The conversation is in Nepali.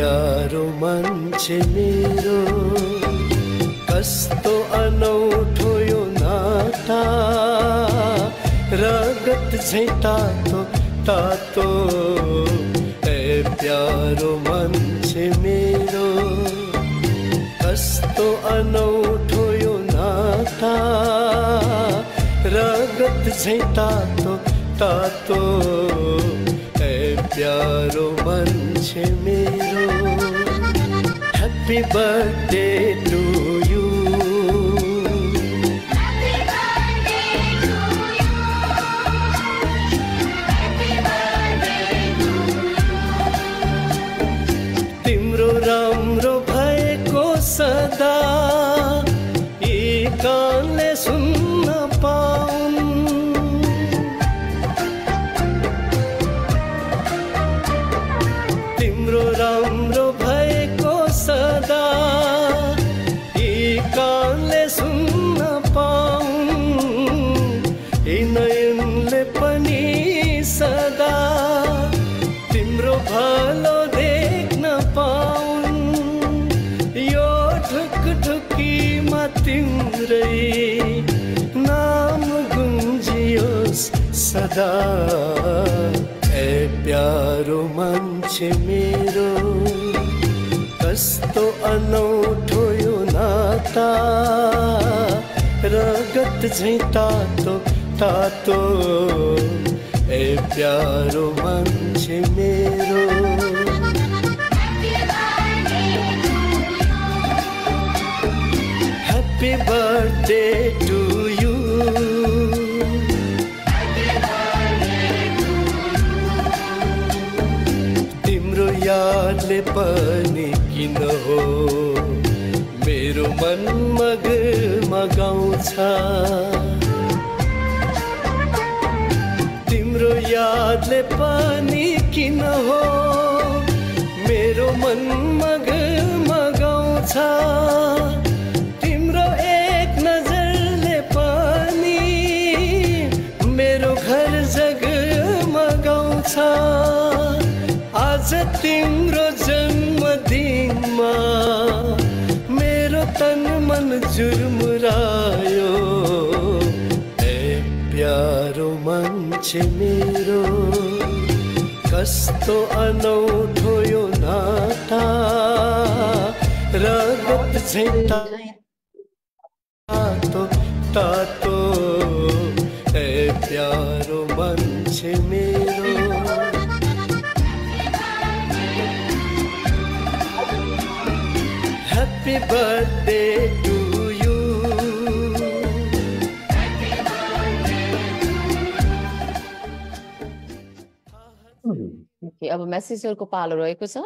प्यारो मान्छे मेरो कस्तो अनौठो यो नाता रगत झैं तातो तातो ए प्यारो मान्छे मेरो कस्तो अनौठो यो नाता रगत झैं तातो तातो ए प्यारो मान्छे मेरो Happy birthday to you तिम्रो राम्रो भएको सदा यी कानले सुन्न पाउन् तिम्रो राम्रो भएको सदा यी कानले सुन्न पाउन् यी नयनले पनि सदा तिम्रो भलो देख्न पाउन् यो ढुकढुकीमा तिम्रै नाम गुन्जियोस् सदा ए प्यारो मान्छे मेरो कस्तो अनौठो यो नाता रगत झैं तातो तातो ए प्यारो मान्छे मेरो Happy birthday to you तिम्रो यादले पनि किन हो मेरो मन मगाउँछ तिम्रो यादले पनि किन हो मेरो मन मगाउँछ तिम्रो एक नजरले पनि मेरो घर जगमगाउँछ आज तिम्रो जन्मदिनमा मेरो तन मन जुर्मुरायो ए प्यारो मान्छे मेरो कस्तो अनौठो यो नाता रगत झैं तातो तातो ए प्यारो मान्छे मेरो Happy birthday to you Okay, अब मेसेजहरुको पालो रहेको छ